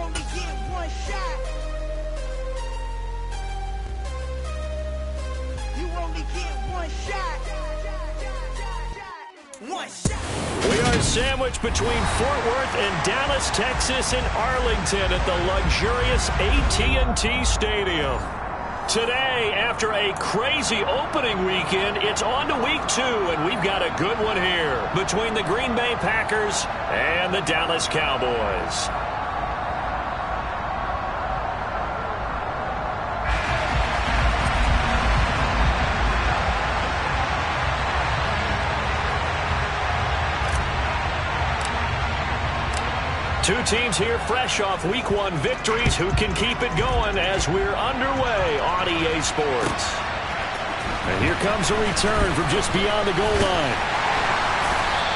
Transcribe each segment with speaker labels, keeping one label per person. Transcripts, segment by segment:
Speaker 1: only get one shot. You only get one shot. One shot.
Speaker 2: We are sandwiched between Fort Worth and Dallas, Texas, and Arlington at the luxurious AT&T Stadium. Today, after a crazy opening weekend, it's on to week 2, and we've got a good one here between the Green Bay Packers and the Dallas Cowboys. Two teams here fresh off Week 1 victories who can keep it going as we're underway on EA Sports. And here comes a return from just beyond the goal line.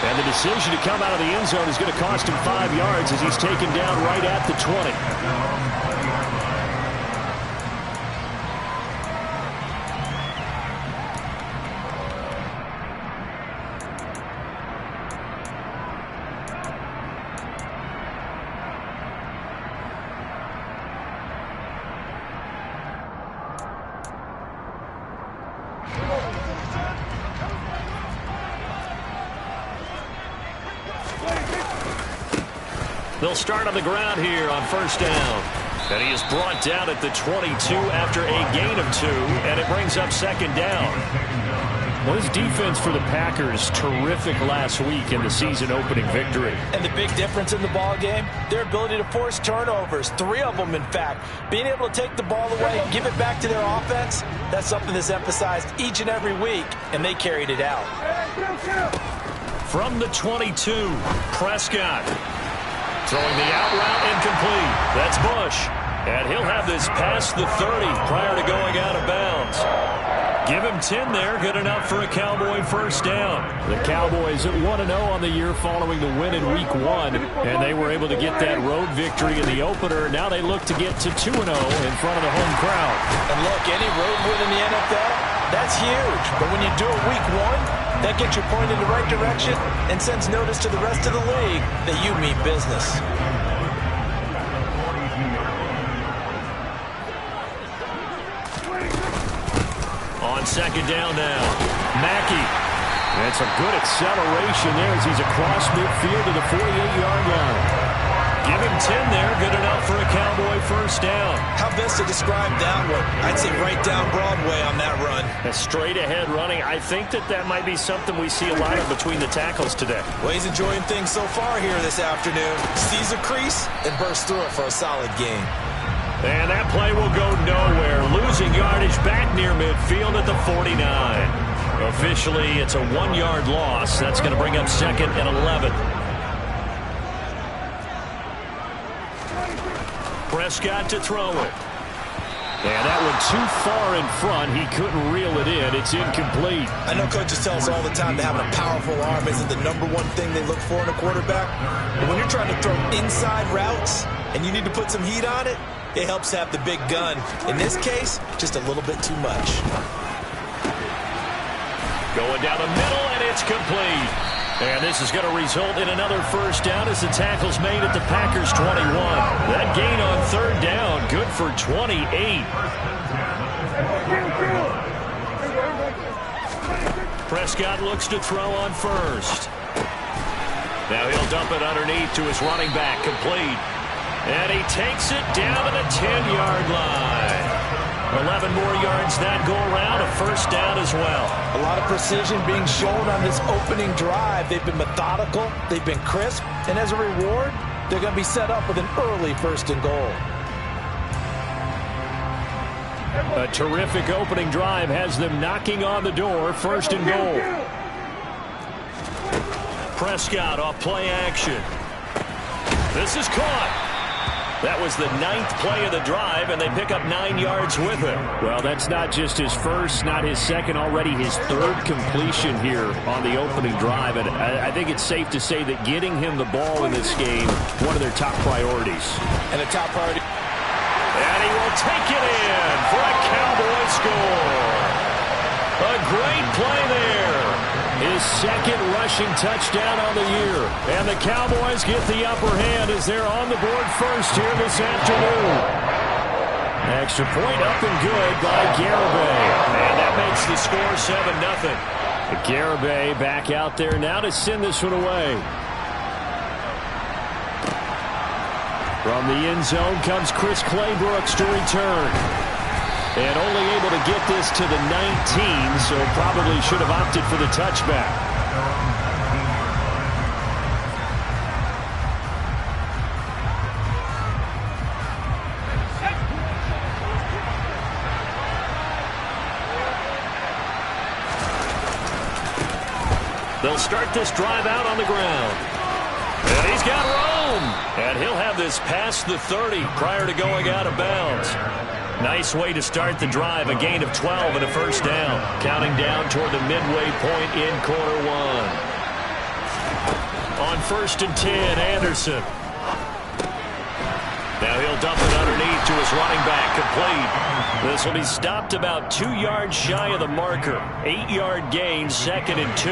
Speaker 2: And the decision to come out of the end zone is going to cost him 5 yards as he's taken down right at the 20. They'll start on the ground here on first down. And he is brought down at the 22 after a gain of 2, and it brings up second down. Well, his defense for the Packers, terrific last week in the season-opening victory.
Speaker 3: And the big difference in the ball game, their ability to force turnovers, 3 of them, in fact. Being able to take the ball away and give it back to their offense, that's something that's emphasized each and every week, and they carried it out.
Speaker 2: From the 22, Prescott. Throwing the out route incomplete. That's Bush. And he'll have this past the 30 prior to going out of bounds. Give him 10 there. Good enough for a Cowboy first down. The Cowboys at 1-0 on the year following the win in Week 1. And they were able to get that road victory in the opener. Now they look to get to 2-0 in front of the home crowd.
Speaker 3: And look, any road win in the NFL, that's huge. But when you do it Week 1, that gets you pointed in the right direction and sends notice to the rest of the league that you mean business.
Speaker 2: On second down now, Mackey. And some good acceleration there as he's across midfield to the 48-yard line. Give him 10 there, good enough for a Cowboy first down.
Speaker 3: How best to describe that one? I'd say right down Broadway on that run.
Speaker 2: A straight-ahead running. I think that might be something we see a lot of between the tackles today.
Speaker 3: Well, he's enjoying things so far here this afternoon. Sees a crease and bursts through it for a solid gain.
Speaker 2: And that play will go nowhere. Losing yardage back near midfield at the 49. Officially, it's a 1-yard loss. That's going to bring up second and 11. Prescott to throw it. And that one too far in front. He couldn't reel it in. It's incomplete.
Speaker 3: I know coaches tell us all the time that having a powerful arm isn't the #1 thing they look for in a quarterback. But when you're trying to throw inside routes and you need to put some heat on it, it helps have the big gun. In this case, just a little bit too much.
Speaker 2: Going down the middle, and it's complete. And this is going to result in another first down as the tackle's made at the Packers' 21. That gain on third down, good for 28. Prescott looks to throw on first. Now he'll dump it underneath to his running back, complete. And he takes it down to the 10-yard line. 11 more yards that go around, a first down as well.
Speaker 3: A lot of precision being shown on this opening drive. They've been methodical, they've been crisp, and as a reward, they're going to be set up with an early first and goal.
Speaker 2: A terrific opening drive has them knocking on the door, first and goal. Prescott off play action. This is caught. That was the 9th play of the drive, and they pick up 9 yards with him. Well, that's not just his first, not his second, already his 3rd completion here on the opening drive. And I think it's safe to say that getting him the ball in this game, one of their top priorities.
Speaker 3: And a top priority.
Speaker 2: And he will take it in for a Cowboy score. A great play there. His second rushing touchdown on the year. And the Cowboys get the upper hand as they're on the board first here this afternoon. Extra point up and good by Garibay. And that makes the score 7-0. Garibay back out there now to send this one away. From the end zone comes Chris Claybrooks to return. And only able to get this to the 19, so probably should have opted for the touchback. They'll start this drive out on the ground. And he's got room. And he'll have this past the 30 prior to going out of bounds. Nice way to start the drive. A gain of 12 and a first down. Counting down toward the midway point in quarter one. On 1st and 10, Anderson. Now he'll dump it underneath to his running back, complete. This will be stopped about 2 yards shy of the marker. 8-yard gain, 2nd and 2.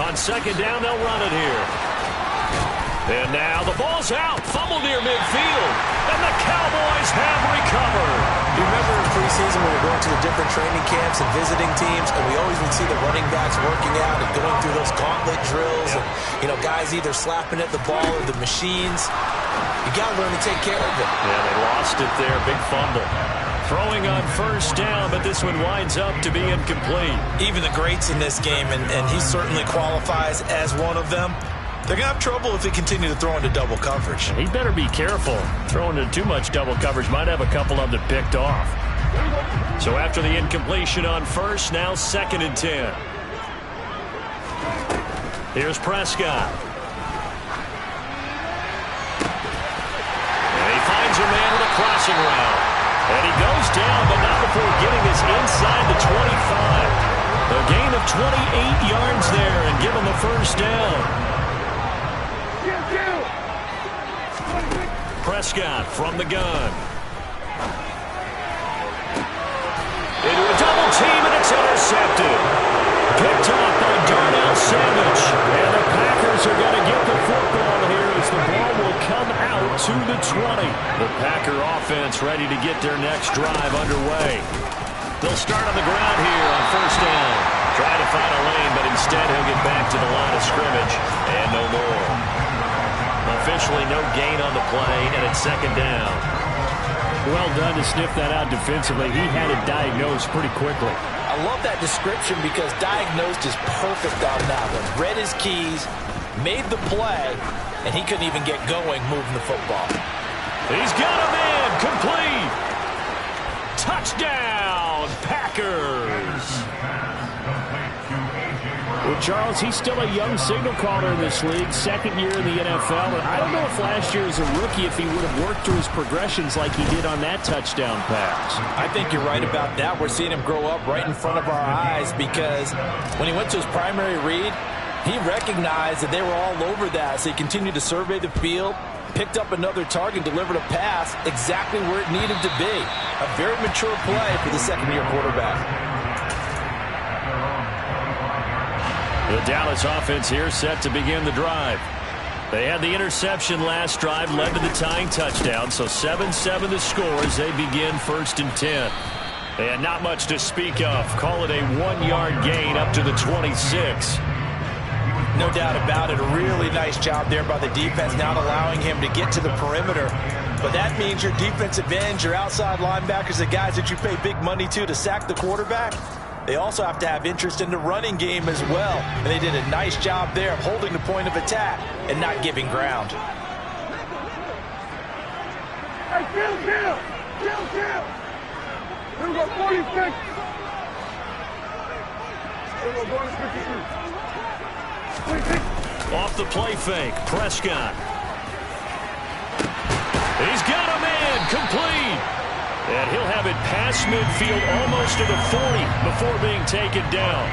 Speaker 2: On 2nd down, they'll run it here. And now the ball's out. Fumble near midfield. And the Cowboys have recovered.
Speaker 3: You remember in preseason when we were going to the different training camps and visiting teams, and we always would see the running backs working out and going through those gauntlet drills, and, you know, guys either slapping at the ball or the machines. You got to learn to take care of it.
Speaker 2: Yeah, they lost it there. Big fumble. Throwing on 1st down, but this one winds up to be incomplete.
Speaker 3: Even the greats in this game, and he certainly qualifies as one of them, they're going to have trouble if they continue to throw into double coverage.
Speaker 2: He better be careful. Throwing into too much double coverage might have a couple of them picked off. So after the incompletion on 1st, now 2nd and 10. Here's Prescott. And he finds a man with a crossing route. And he goes down, but not before getting this inside the 25. A gain of 28 yards there and give him the first down. Prescott from the gun. Into a double team, and it's intercepted. Picked off by Darnell Savage. And the Packers are going to get the football here as the ball will come out to the 20. The Packer offense ready to get their next drive underway. They'll start on the ground here on 1st down. Try to find a lane, but instead he'll get back to the line of scrimmage. And no more. Officially no gain on the play, and it's 2nd down. Well done to sniff that out defensively. He had it diagnosed pretty quickly.
Speaker 3: I love that description because diagnosed is perfect on that one. Read his keys, made the play, and he couldn't even get going moving the football.
Speaker 2: He's got a man, complete. Touchdown, Packers. Well, Charles, he's still a young signal caller in this league, 2nd year in the NFL. And I don't know if last year as a rookie if he would have worked through his progressions like he did on that touchdown pass.
Speaker 3: I think you're right about that. We're seeing him grow up right in front of our eyes because when he went to his primary read, he recognized that they were all over that. So he continued to survey the field, picked up another target, delivered a pass exactly where it needed to be. A very mature play for the 2nd-year quarterback.
Speaker 2: The Dallas offense here set to begin the drive. They had the interception last drive, led to the tying touchdown, so 7-7 the score as they begin 1st and 10. And not much to speak of. Call it a 1-yard gain up to the 26.
Speaker 3: No doubt about it. A really nice job there by the defense, not allowing him to get to the perimeter. But that means your defensive ends, your outside linebackers, the guys that you pay big money to sack the quarterback, they also have to have interest in the running game as well. And they did a nice job there of holding the point of attack and not giving ground.
Speaker 4: Hey, kill! Here we go, 46. Here we go, going to 52.
Speaker 2: Off the play fake, Prescott. He's got a man, complete. And he'll have it past midfield almost to the 40 before being taken down.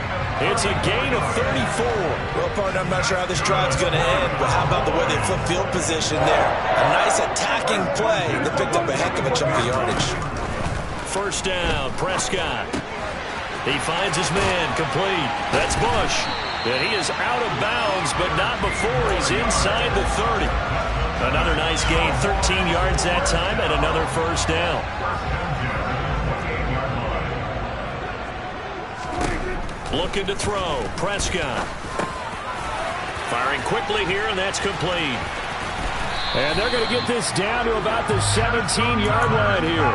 Speaker 2: It's a gain of 34.
Speaker 3: Well, partner, I'm not sure how this drive's going to end, but how about the way they flip field position there? A nice attacking play that picked up a heck of a chunk of yardage.
Speaker 2: first down. Prescott. He finds his man, complete. That's Bush. And he is out of bounds, but not before he's inside the 30. Another nice gain, 13 yards that time, and another first down. Looking to throw. Prescott. Firing quickly here, and that's complete.
Speaker 5: And they're going to get this down to about the 17-yard line here.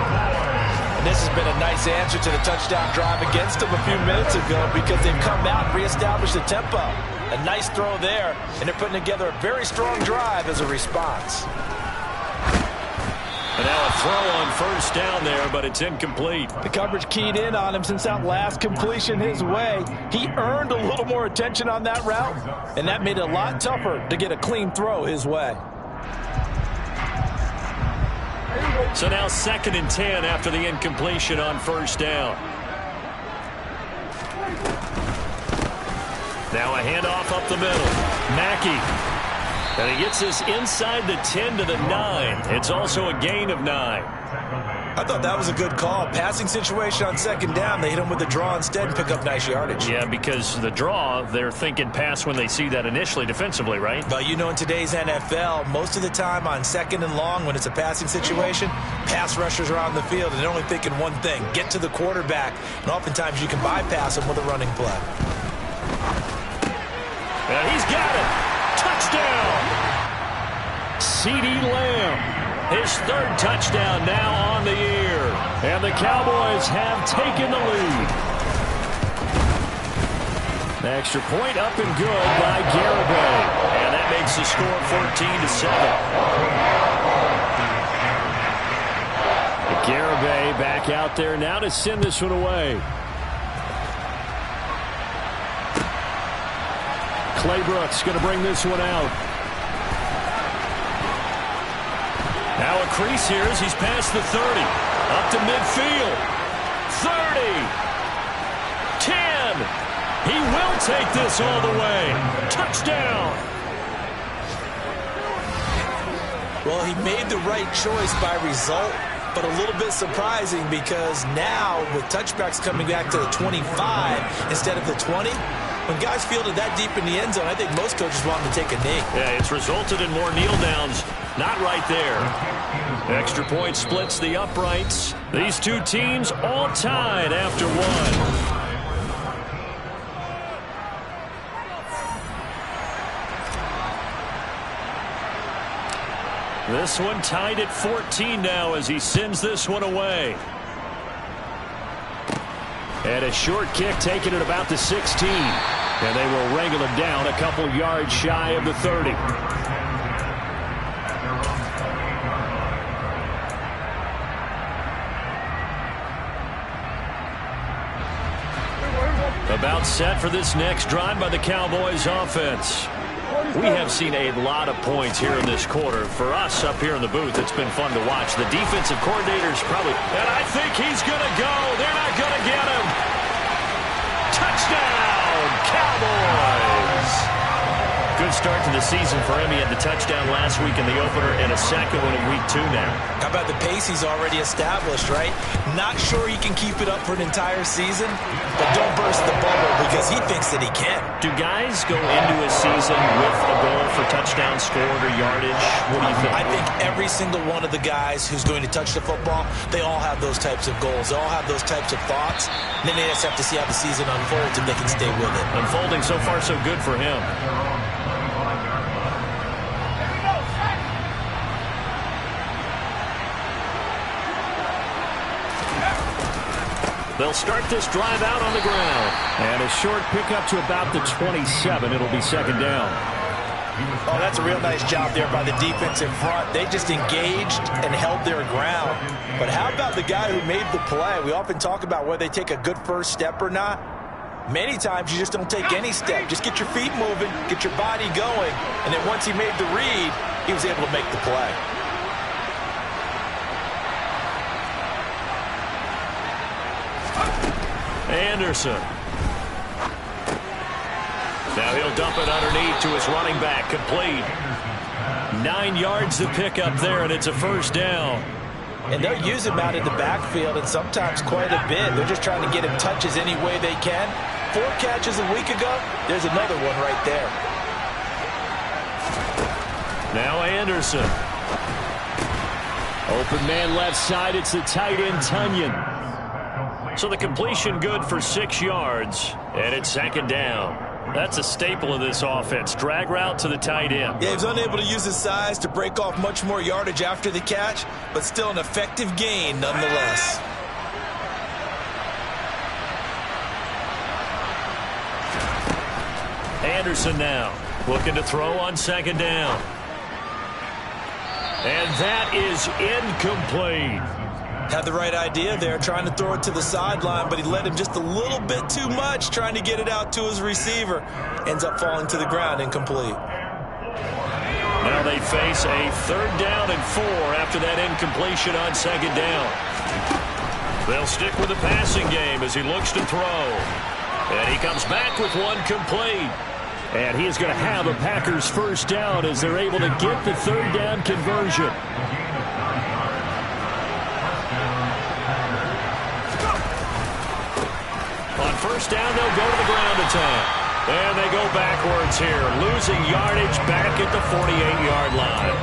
Speaker 3: And this has been a nice answer to the touchdown drive against them a few minutes ago because they've come out and reestablished the tempo. A nice throw there, and they're putting together a very strong drive as a response.
Speaker 2: And now a throw on first down there, but it's incomplete.
Speaker 3: The coverage keyed in on him since that last completion his way. He earned a little more attention on that route, and that made it a lot tougher to get a clean throw his way.
Speaker 2: So now 2nd and 10 after the incompletion on first down. Now a handoff up the middle. Mackey. And he gets this inside the 10 to the 9. It's also a gain of 9.
Speaker 3: I thought that was a good call. Passing situation on 2nd down. They hit him with the draw instead and pick up nice yardage.
Speaker 2: Yeah, because the draw, they're thinking pass when they see that initially defensively, right?
Speaker 3: But you know, in today's NFL, most of the time on 2nd and long, when it's a passing situation, pass rushers are on the field, and they're only thinking one thing, get to the quarterback. And oftentimes you can bypass him with a running play.
Speaker 2: And he's got it. Touchdown! CeeDee Lamb, his 3rd touchdown now on the year. And the Cowboys have taken the lead. The extra point up and good by Garibay. And that makes the score 14-7. Garibay back out there now to send this one away. Claybrooks going to bring this one out. Now a crease here as he's past the 30. Up to midfield. 30. 10. He will take this all the way. Touchdown.
Speaker 3: Well, he made the right choice by result, but a little bit surprising because now with touchbacks coming back to the 25 instead of the 20, when guys fielded that deep in the end zone, I think most coaches want them to take a knee.
Speaker 2: Yeah, it's resulted in more kneel downs. Not right there. Extra point splits the uprights. These two teams all tied after one. This one tied at 14 now as he sends this one away. And a short kick taken at about the 16. And they will wrangle him down a couple yards shy of the 30. About set for this next drive by the Cowboys offense. We have seen a lot of points here in this quarter. For us up here in the booth, it's been fun to watch. The defensive coordinator's probably, and I think he's going to go. They're not going to get him. Touchdown, Cowboys. Good start to the season for him. He had the touchdown last week in the opener and a second one in week 2 now.
Speaker 3: How about the pace he's already established, right? Not sure he can keep it up for an entire season, but don't burst the bubble because he thinks that he can.
Speaker 2: Do guys go into a season with a goal for touchdown scored or yardage? What do you think?
Speaker 3: I think every single one of the guys who's going to touch the football, they all have those types of goals. They all have those types of thoughts. And then they just have to see how the season unfolds if they can stay with it.
Speaker 2: Unfolding so far so good for him. They'll start this drive out on the ground.
Speaker 5: And a short pickup to about the 27. It'll be second down.
Speaker 3: Oh, that's a real nice job there by the defense in front. They just engaged and held their ground. But how about the guy who made the play? We often talk about whether they take a good first step or not. Many times you just don't take any step. Just get your feet moving, get your body going. And then once he made the read, he was able to make the play.
Speaker 2: Anderson. Now he'll dump it underneath to his running back. Complete. 9 yards to pick up there, and it's a first down.
Speaker 3: And they'll use him out in the backfield, and sometimes quite a bit. They're just trying to get him touches any way they can. 4 catches a week ago, there's another one right there.
Speaker 2: Now Anderson. Open man left side, it's the tight end, Tunyon. So the completion good for 6 yards, and it's second down. That's a staple of this offense. Drag route to the tight end.
Speaker 3: Yeah, he was unable to use his size to break off much more yardage after the catch, but still an effective gain nonetheless.
Speaker 2: Anderson now looking to throw on second down. And that is incomplete.
Speaker 3: Had the right idea there, trying to throw it to the sideline, but he led him just a little bit too much, trying to get it out to his receiver. Ends up falling to the ground, incomplete.
Speaker 2: Now they face a 3rd down and 4 after that incompletion on second down. They'll stick with the passing game as he looks to throw. And he comes back with one complete.
Speaker 5: And he is going to have a Packers first down as they're able to get the 3rd down conversion.
Speaker 2: On first down, they'll go to the ground attack. And they go backwards here, losing yardage back at the 48-yard line.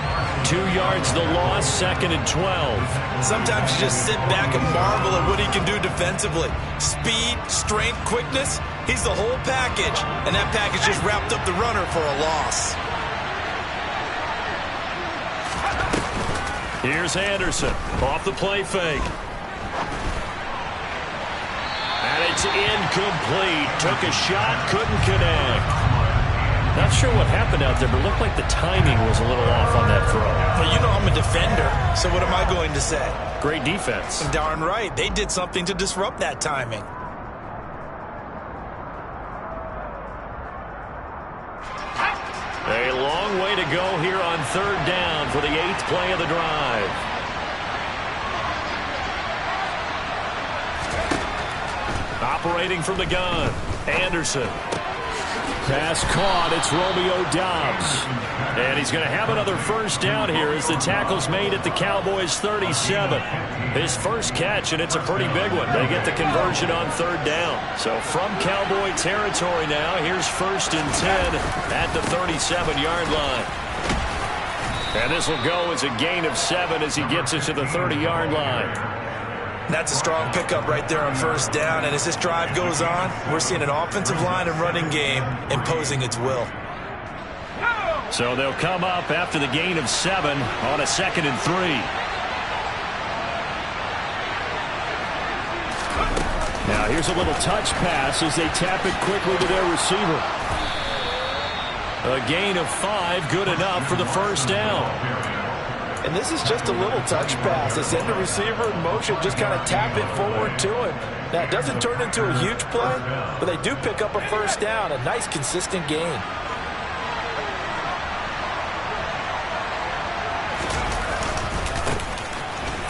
Speaker 2: 2 yards the loss, 2nd and 12.
Speaker 3: Sometimes you just sit back and marvel at what he can do defensively. Speed, strength, quickness, he's the whole package. And that package just wrapped up the runner for a loss.
Speaker 2: Here's Anderson off the play fake. And it's incomplete. Took a shot, couldn't connect. Not sure what happened out there, but it looked like the timing was a little off on that throw.
Speaker 3: Well, you know I'm a defender, so what am I going to say?
Speaker 2: Great defense.
Speaker 3: Darn right. They did something to disrupt that timing.
Speaker 2: A long way to go here on 3rd down for the 8th play of the drive. Operating from the gun, Anderson.
Speaker 5: Pass caught. It's Romeo Doubs.
Speaker 2: And he's going to have another first down here as the tackle's made at the Cowboys' 37. His first catch, and it's a pretty big one. They get the conversion on 3rd down. So from Cowboy territory now, here's 1st and 10 at the 37-yard line. And this will go as a gain of 7 as he gets it to the 30-yard line.
Speaker 3: That's a strong pickup right there on first down. And as this drive goes on, we're seeing an offensive line and running game imposing its will.
Speaker 2: So they'll come up after the gain of 7 on a 2nd and 3.
Speaker 5: Now here's a little touch pass as they tap it quickly to their receiver.
Speaker 2: A gain of 5, good enough for the first down.
Speaker 3: And this is just a little touch pass. They send the receiver in motion, just kind of tap it forward to him. Now, it doesn't turn into a huge play, but they do pick up a first down, a nice, consistent gain.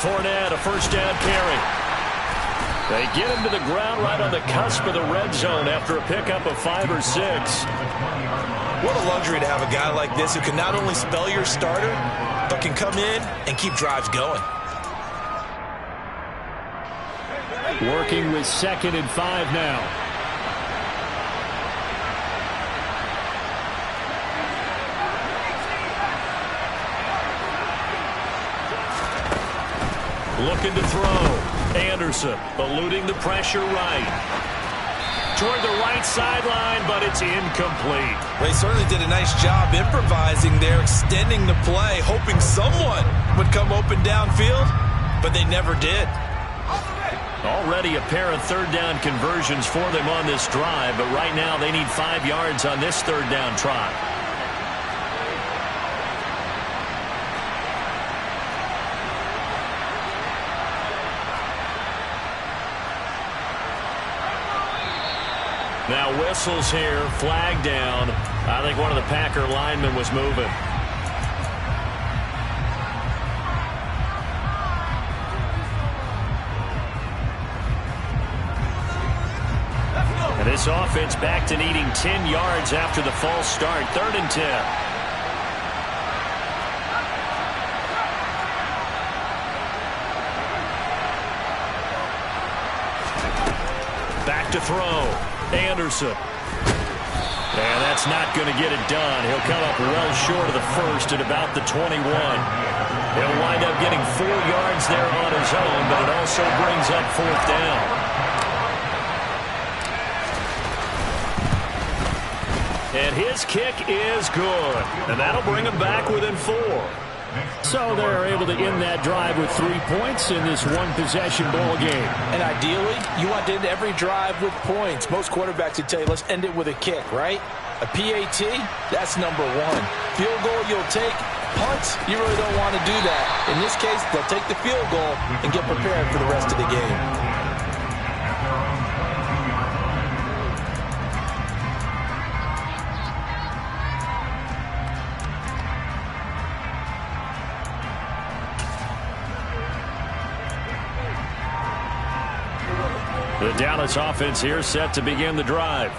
Speaker 2: Fournette, a first down carry. They get him to the ground right on the cusp of the red zone after a pickup of 5 or 6.
Speaker 3: What a luxury to have a guy like this who can not only spell your starter, but can come in and keep drives going.
Speaker 5: Working with 2nd and 5 now.
Speaker 2: Looking to throw. Anderson eluding the pressure right. Toward the right sideline, but it's incomplete.
Speaker 3: Well, he certainly did a nice job improvising there, extending the play, hoping someone would come open downfield, but they never did.
Speaker 2: Already a pair of 3rd down conversions for them on this drive, but right now they need 5 yards on this 3rd down try. Now whistles here, flag down. I think one of the Packer linemen was moving. And this offense back to needing 10 yards after the false start. 3rd and 10. throw. Anderson. And that's not going to get it done. He'll come up well short of the first at about the 21. He'll wind up getting 4 yards there on his own, but it also brings up 4th down. And his kick is good. And that'll bring him back within 4.
Speaker 5: So they're able to end that drive with 3 points in this one-possession ball game.
Speaker 3: And ideally, you want to end every drive with points. Most quarterbacks would tell you, let's end it with a kick, right? A PAT, that's number 1. Field goal, you'll take. Punts, you really don't want to do that. In this case, they'll take the field goal and get prepared for the rest of the game.
Speaker 2: The Dallas offense here set to begin the drive.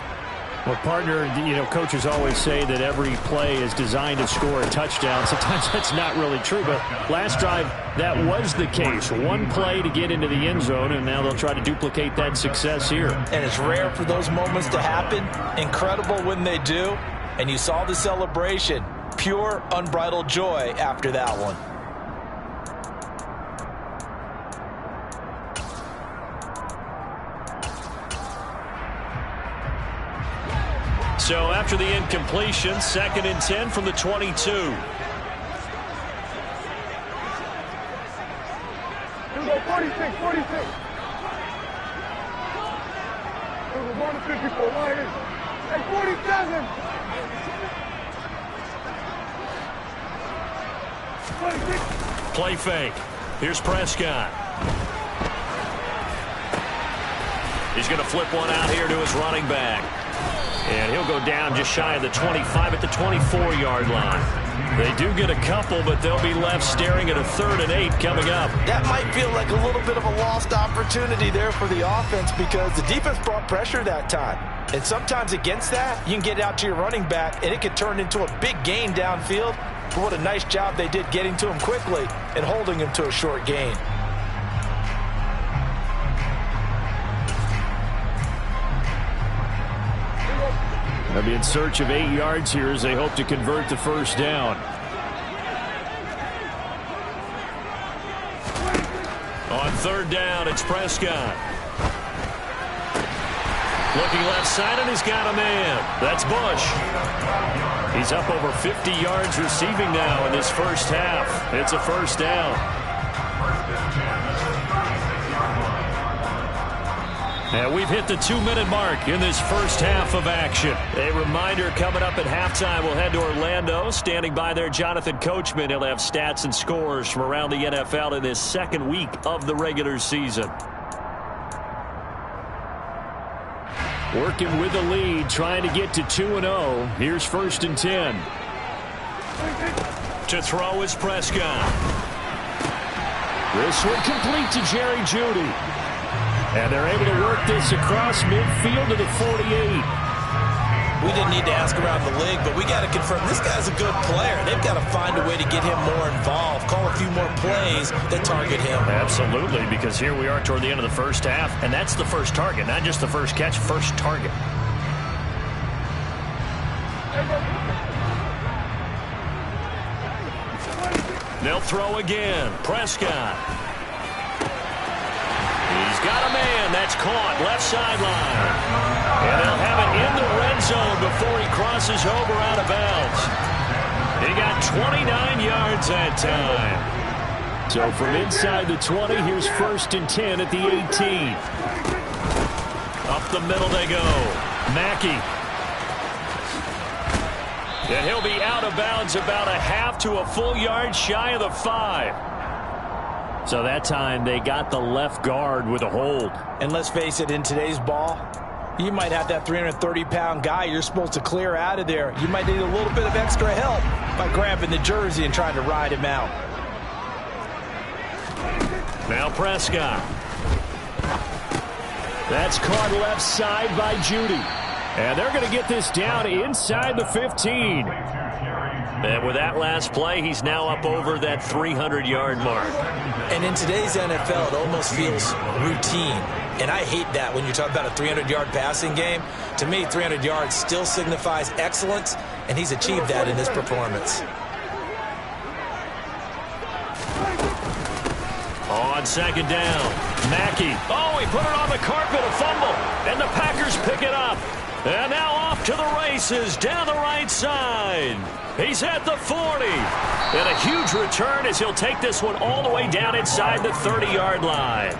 Speaker 5: Well, partner, coaches always say that every play is designed to score a touchdown. Sometimes that's not really true, but last drive, that was the case. One play to get into the end zone, and now they'll try to duplicate that success here.
Speaker 3: And it's rare for those moments to happen. Incredible when they do. And you saw the celebration. Pure, unbridled joy after that one.
Speaker 2: So after the incompletion, 2nd and 10 from the 22.
Speaker 4: You go 46, 46. We're going to 54. Lions. Hey, 47. 26.
Speaker 2: Play fake. Here's Prescott. He's going to flip one out here to his running back. And he'll go down just shy of the 25 at the 24-yard line. They do get a couple, but they'll be left staring at a 3rd and 8 coming up.
Speaker 3: That might feel like a little bit of a lost opportunity there for the offense because the defense brought pressure that time. And sometimes against that, you can get out to your running back, and it could turn into a big gain downfield. But what a nice job they did getting to him quickly and holding him to a short gain.
Speaker 5: They'll be in search of 8 yards here as they hope to convert the first down.
Speaker 2: On 3rd down, it's Prescott. Looking left side, and he's got a man. That's Bush. He's up over 50 yards receiving now in this first half. It's a first down. And we've hit the 2-minute mark in this first half of action. A reminder coming up at halftime, we'll head to Orlando. Standing by there, Jonathan Coachman. He'll have stats and scores from around the NFL in this 2nd week of the regular season.
Speaker 5: Working with the lead, trying to get to 2-0. Here's 1st and 10.
Speaker 2: To throw is Prescott.
Speaker 5: This one complete to Jerry Jeudy. And they're able to work this across midfield to the 48.
Speaker 3: We didn't need to ask around the league, but we got to confirm this guy's a good player. They've got to find a way to get him more involved, call a few more plays that target him.
Speaker 2: Absolutely, because here we are toward the end of the first half, and that's the first target, not just the first catch, first target. They'll throw again. Prescott. He's got a man. That's caught. Left sideline. And they'll have it in the red zone before he crosses over out of bounds. He got 29 yards that time.
Speaker 5: So from inside the 20, here's 1st and 10 at the 18.
Speaker 2: Up the middle they go. Mackey. And he'll be out of bounds about a half to a full yard shy of the 5.
Speaker 5: So that time they got the left guard with a hold.
Speaker 3: And let's face it, in today's ball, you might have that 330-pound guy you're supposed to clear out of there. You might need a little bit of extra help by grabbing the jersey and trying to ride him out.
Speaker 2: Now Prescott.
Speaker 5: That's caught left side by Jeudy. And they're going to get this down inside the 15.
Speaker 2: And with that last play, he's now up over that 300-yard mark.
Speaker 3: And in today's NFL, it almost feels routine. And I hate that when you talk about a 300-yard passing game. To me, 300 yards still signifies excellence, and he's achieved that in his performance.
Speaker 2: On second down, Mackey. Oh, he put it on the carpet, a fumble. And the Packers pick it up. And now off to the races down the right side. He's at the 40. And a huge return as he'll take this one all the way down inside the 30-yard line.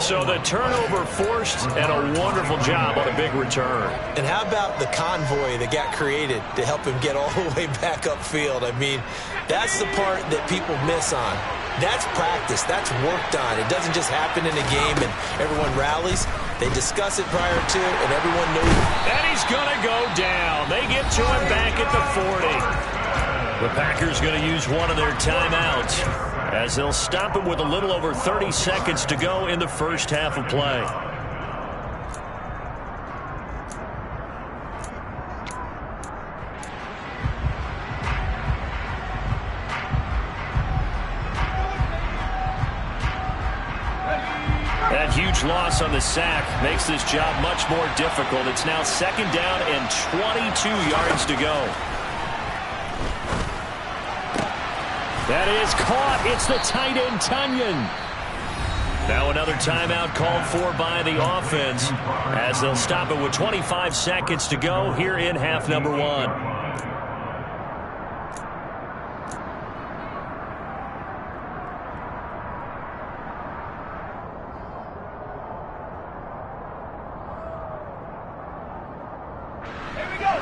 Speaker 2: So the turnover forced and a wonderful job on a big return.
Speaker 3: And how about the convoy that got created to help him get all the way back upfield? I mean, that's the part that people miss on. That's practice. That's worked on. It doesn't just happen in a game and everyone rallies. They discuss it prior to, and everyone knows.
Speaker 2: And he's going to go down. They get to him back at the 40. The Packers going to use one of their timeouts as they'll stop him with a little over 30 seconds to go in the first half of play. That huge loss on the sack makes this job much more difficult. It's now second down and 22 yards to go. That is caught. It's the tight end, Tunyon. Now another timeout called for by the offense as they'll stop it with 25 seconds to go here in half number one.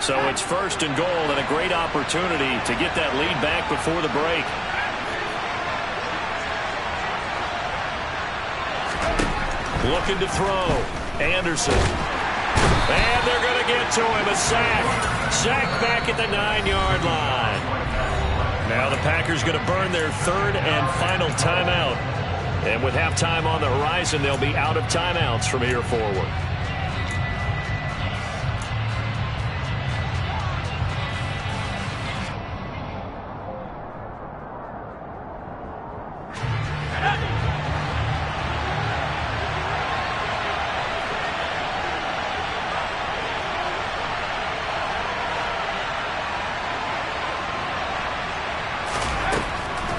Speaker 2: So it's first and goal and a great opportunity to get that lead back before the break. Looking to throw. Anderson. And they're going to get to him. A sack. Sack back at the 9-yard line. Now the Packers going to burn their third and final timeout. And with halftime on the horizon, they'll be out of timeouts from here forward.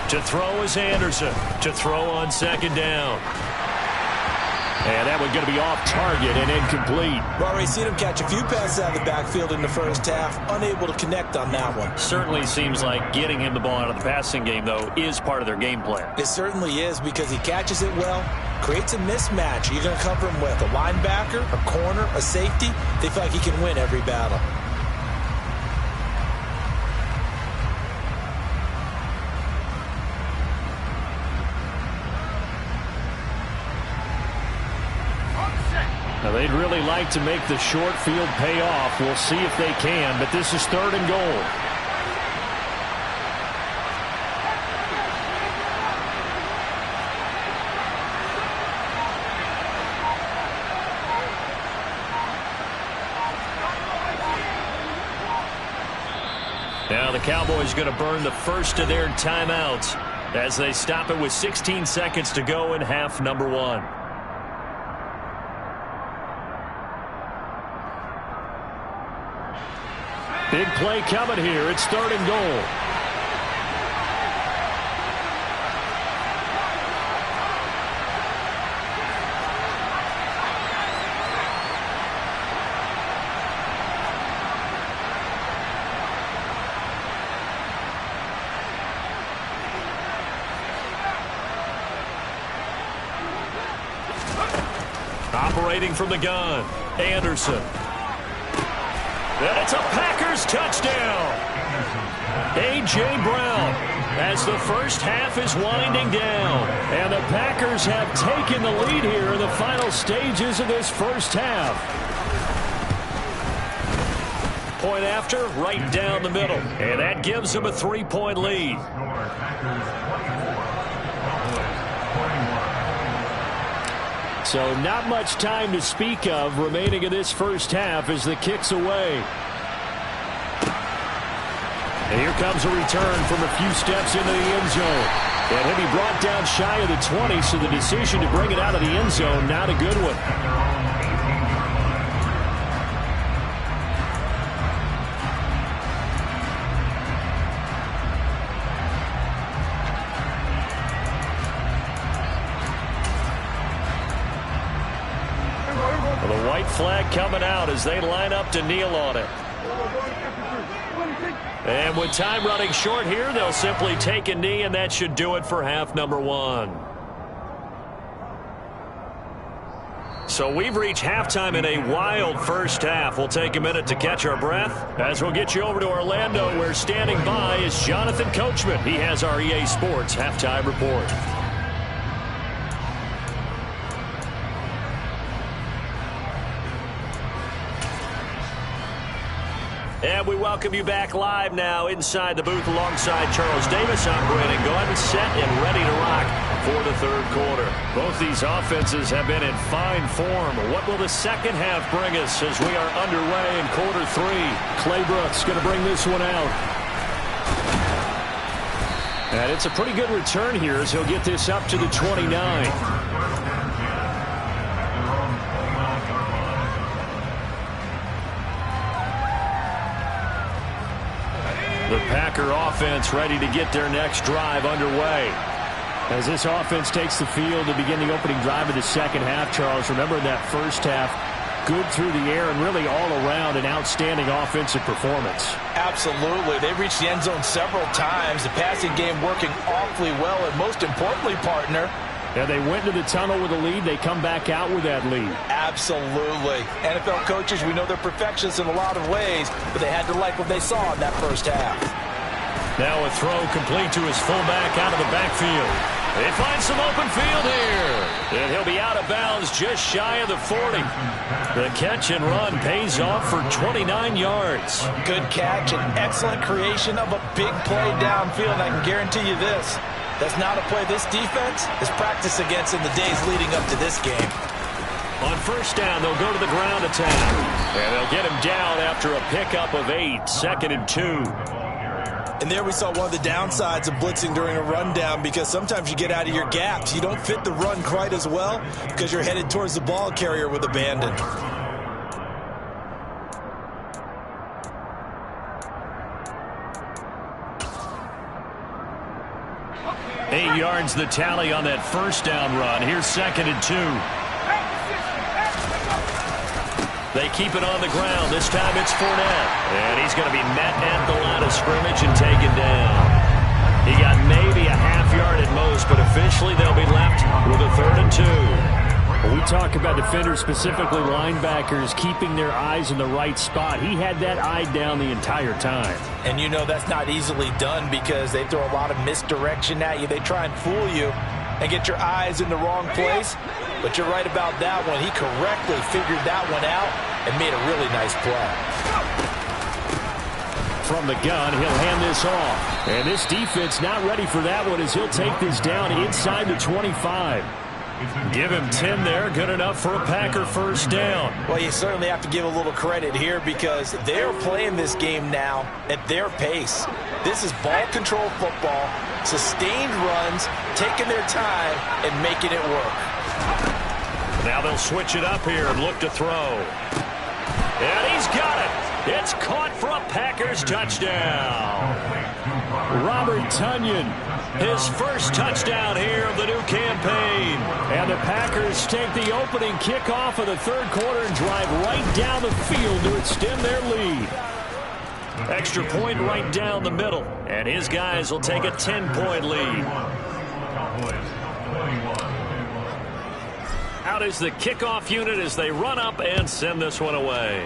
Speaker 2: To throw is Anderson. To throw on second down. And that one's going to be off target and incomplete.
Speaker 3: We've already seen him catch a few passes out of the backfield in the first half. Unable to connect on that one.
Speaker 2: Certainly seems like getting him the ball out of the passing game, though, is part of their game plan.
Speaker 3: It certainly is because he catches it well, creates a mismatch. You're going to cover him with a linebacker, a corner, a safety. They feel like he can win every battle.
Speaker 5: Now, they'd really like to make the short field pay off. We'll see if they can, but this is third and goal.
Speaker 2: Now the Cowboys going to burn the first of their timeouts as they stop it with 16 seconds to go in half number one.
Speaker 5: Big play coming here. It's third and goal.
Speaker 2: Operating from the gun, Anderson. It's a Packers touchdown. A.J. Brown as the first half is winding down.
Speaker 5: And the Packers have taken the lead here in the final stages of this first half.
Speaker 2: Point after, right down the middle. And that gives them a 3-point lead.
Speaker 5: So not much time to speak of remaining in this first half as the kick's away. And here comes a return from a few steps into the end zone. And he'll be brought down shy of the 20, so the decision to bring it out of the end zone, not a good one. Well, the white flag coming out as they line up to kneel on it. And with time running short here, they'll simply take a knee, and that should do it for half number one. So we've reached halftime in a wild first half. We'll take a minute to catch our breath as we'll get you over to Orlando, where standing by is Jonathan Coachman. He has our EA Sports halftime report. And we welcome you back live now inside the booth alongside Charles Davis. I'm Brandon Gaudin, set and ready to rock for the third quarter. Both these offenses have been in fine form. What will the second half bring us as we are underway in quarter three? Clay Brooks going to bring this one out. And it's a pretty good return here as he'll get this up to the 29. The Packer offense ready to get their next drive underway. As this offense takes the field to begin the opening drive of the second half, Charles, remember that first half, good through the air and really all around an outstanding offensive performance.
Speaker 3: Absolutely. They reached the end zone several times. The passing game working awfully well, and most importantly, partner,
Speaker 5: yeah, they went to the tunnel with a lead. They come back out with that lead.
Speaker 3: Absolutely. NFL coaches, we know they're perfectionists in a lot of ways, but they had to like what they saw in that first half.
Speaker 2: Now a throw complete to his fullback out of the backfield. They find some open field here. And he'll be out of bounds just shy of the 40. The catch and run pays off for 29 yards.
Speaker 3: Good catch and excellent creation of a big play downfield. And I can guarantee you this. That's not a play this defense is practiced against in the days leading up to this game.
Speaker 2: On first down, they'll go to the ground attack. And they'll get him down after a pickup of 8, 2nd and 2.
Speaker 3: And there we saw one of the downsides of blitzing during a rundown, because sometimes you get out of your gaps. You don't fit the run quite as well because you're headed towards the ball carrier with abandon.
Speaker 2: 8 yards the tally on that first down run. Here's 2nd and 2. They keep it on the ground. This time it's Fournette. And he's going to be met at the line of scrimmage and taken down. He got maybe a half yard at most, but officially they'll be left with a 3rd and 2.
Speaker 5: We talk about defenders, specifically linebackers, keeping their eyes in the right spot. He had that eye down the entire time.
Speaker 3: And you know that's not easily done because they throw a lot of misdirection at you. They try and fool you and get your eyes in the wrong place. But you're right about that one. He correctly figured that one out and made a really nice play.
Speaker 5: From the gun, he'll hand this off. And this defense not ready for that one as he'll take this down inside the 25.
Speaker 2: Give him 10 there. Good enough for a Packer first down.
Speaker 3: Well, you certainly have to give a little credit here because they're playing this game now at their pace. This is ball control football, sustained runs, taking their time and making it work.
Speaker 2: Now they'll switch it up here and look to throw. And he's got it. It's caught for a Packers touchdown.
Speaker 5: Robert Tonyan,
Speaker 2: his first touchdown here of the new campaign.
Speaker 5: And the Packers take the opening kickoff of the third quarter and drive right down the field to extend their lead.
Speaker 2: Extra point right down the middle. And his guys will take a 10-point lead. Out is the kickoff unit as they run up and send this one away.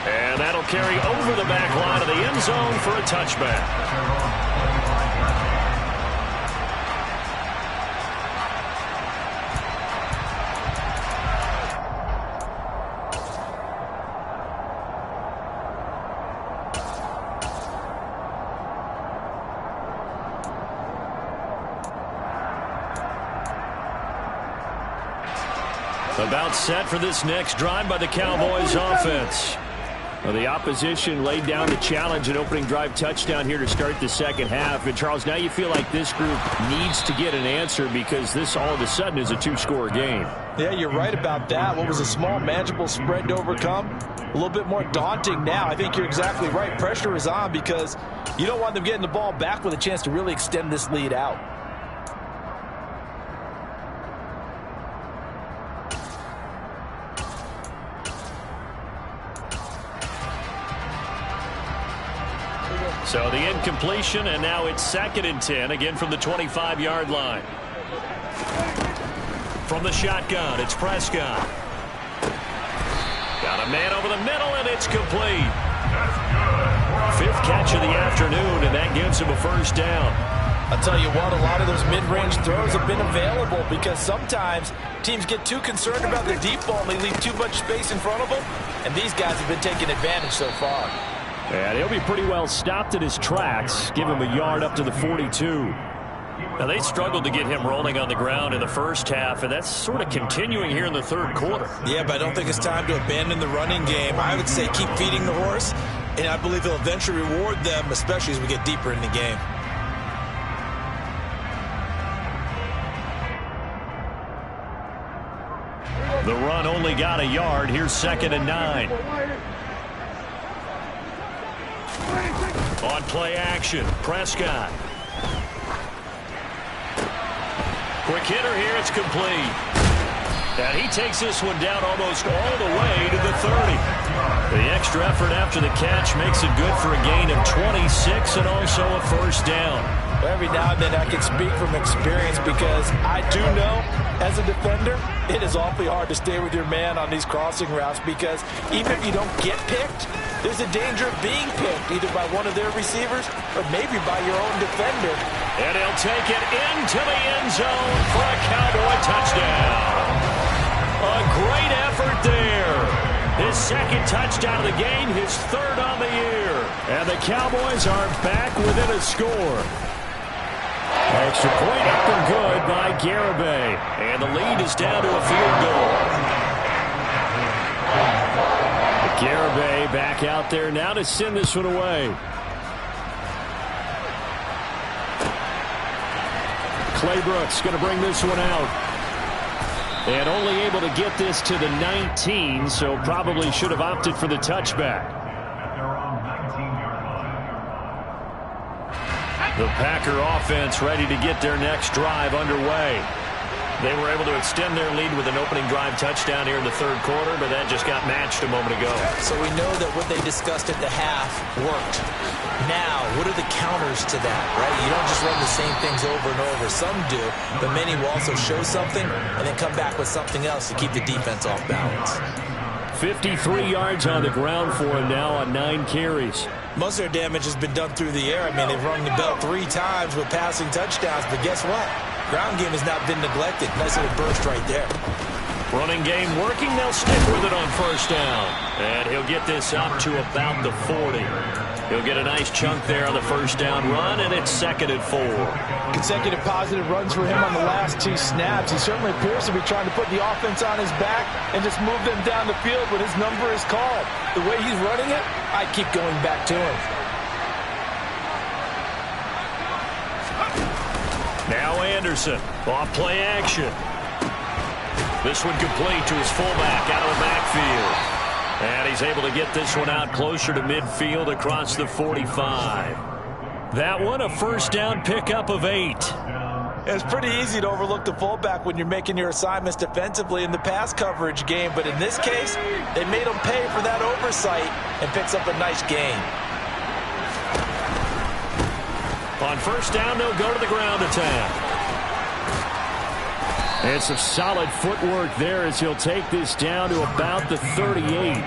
Speaker 2: And that'll carry over the back line of the end zone for a touchback. About set for this next drive by the Cowboys offense.
Speaker 5: Well, the opposition laid down the challenge, an opening drive touchdown here to start the second half. And, Charles, now you feel like this group needs to get an answer because this all of a sudden is a two-score game.
Speaker 3: Yeah, you're right about that. What was a small, manageable spread to overcome? A little bit more daunting now. I think you're exactly right. Pressure is on because you don't want them getting the ball back with a chance to really extend this lead out.
Speaker 2: So the incompletion, and now it's 2nd and 10, again from the 25-yard line. From the shotgun, it's Prescott. Got a man over the middle, and it's complete. 5th catch of the afternoon, and that gives him a first down.
Speaker 3: I'll tell you what, a lot of those mid-range throws have been available because sometimes teams get too concerned about the deep ball and they leave too much space in front of them, and these guys have been taking advantage so far.
Speaker 5: And he'll be pretty well stopped in his tracks. Give him a yard up to the 42.
Speaker 2: Now, they struggled to get him rolling on the ground in the first half, and that's sort of continuing here in the third quarter.
Speaker 3: Yeah, but I don't think it's time to abandon the running game. I would say keep feeding the horse, and I believe he'll eventually reward them, especially as we get deeper in the game.
Speaker 2: The run only got a yard. Here's 2nd and 9. On play action, Prescott. Quick hitter here, it's complete. And he takes this one down almost all the way to the 30. The extra effort after the catch makes it good for a gain of 26 and also a first down.
Speaker 3: Every now and then I can speak from experience because I do know, as a defender, it is awfully hard to stay with your man on these crossing routes because even if you don't get picked, there's a danger of being picked either by one of their receivers or maybe by your own defender.
Speaker 2: And he'll take it into the end zone for a Cowboy touchdown. A great effort there. His 2nd touchdown of the game, his 3rd on the year.
Speaker 5: And the Cowboys are back within a score. Extra point up and good by Garibay.
Speaker 2: And the lead is down to a field goal.
Speaker 5: Garibay back out there now to send this one away. Clay Brooks going to bring this one out. And only able to get this to the 19, so probably should have opted for the touchback.
Speaker 2: The Packer offense ready to get their next drive underway. They were able to extend their lead with an opening drive touchdown here in the third quarter, but that just got matched a moment ago.
Speaker 3: So we know that what they discussed at the half worked. Now, what are the counters to that, right? You don't just run the same things over and over. Some do, but many will also show something and then come back with something else to keep the defense off balance.
Speaker 5: 53 yards on the ground for him now on 9 carries.
Speaker 3: Most of their damage has been done through the air. I mean, they've rung the bell 3 times with passing touchdowns, but guess what? Ground game has not been neglected. Nice little burst right there.
Speaker 2: Running game working. They'll stick with it on first down. And he'll get this up to about the 40. He'll get a nice chunk there on the first down run, and it's 2nd and 4.
Speaker 3: Consecutive positive runs for him on the last 2 snaps. He certainly appears to be trying to put the offense on his back and just move them down the field when his number is called. The way he's running it, I keep going back to him.
Speaker 2: Now Anderson, off play action. This one complete to his fullback out of the backfield. And he's able to get this one out closer to midfield across the 45. That one a first down pickup of 8.
Speaker 3: It's pretty easy to overlook the fullback when you're making your assignments defensively in the pass coverage game, but in this case, they made him pay for that oversight and picks up a nice gain.
Speaker 2: On first down, they'll go to the ground attack.
Speaker 5: And some solid footwork there as he'll take this down to about the 38.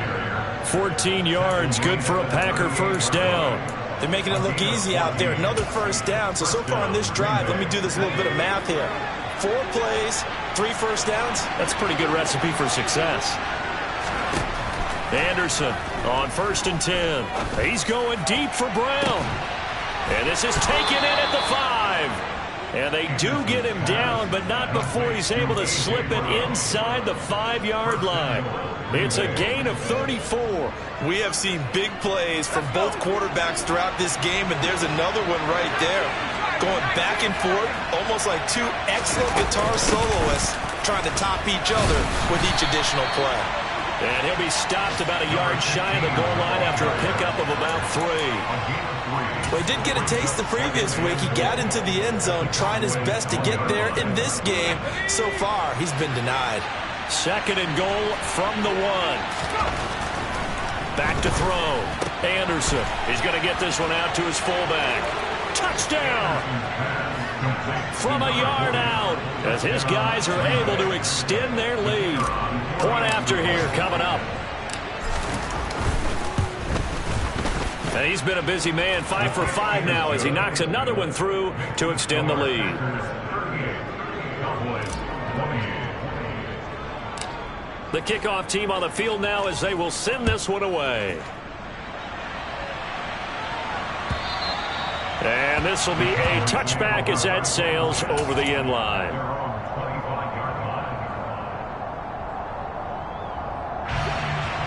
Speaker 2: 14 yards, good for a Packer first down.
Speaker 3: They're making it look easy out there. Another first down. So far on this drive, let me do this little bit of math here. 4 plays, 3 first downs.
Speaker 2: That's a pretty good recipe for success. Anderson on 1st and 10. He's going deep for Brown. And this is taken in at the 5. And they do get him down, but not before he's able to slip it inside the 5-yard line. It's a gain of 34.
Speaker 3: We have seen big plays from both quarterbacks throughout this game, and there's another one right there. Going back and forth, almost like two excellent guitar soloists trying to top each other with each additional play.
Speaker 2: And he'll be stopped about a yard shy of the goal line after a pickup of about 3.
Speaker 3: Well, he did get a taste the previous week. He got into the end zone, trying his best to get there in this game. So far, he's been denied.
Speaker 2: 2nd and goal from the 1. Back to throw. Anderson. He's going to get this one out to his fullback. Touchdown! From a yard out, as his guys are able to extend their lead. Point after here coming up. And he's been a busy man, 5 for 5 now as he knocks another one through to extend the lead. The kickoff team on the field now as they will send this one away. And this will be a touchback as that sails over the end line.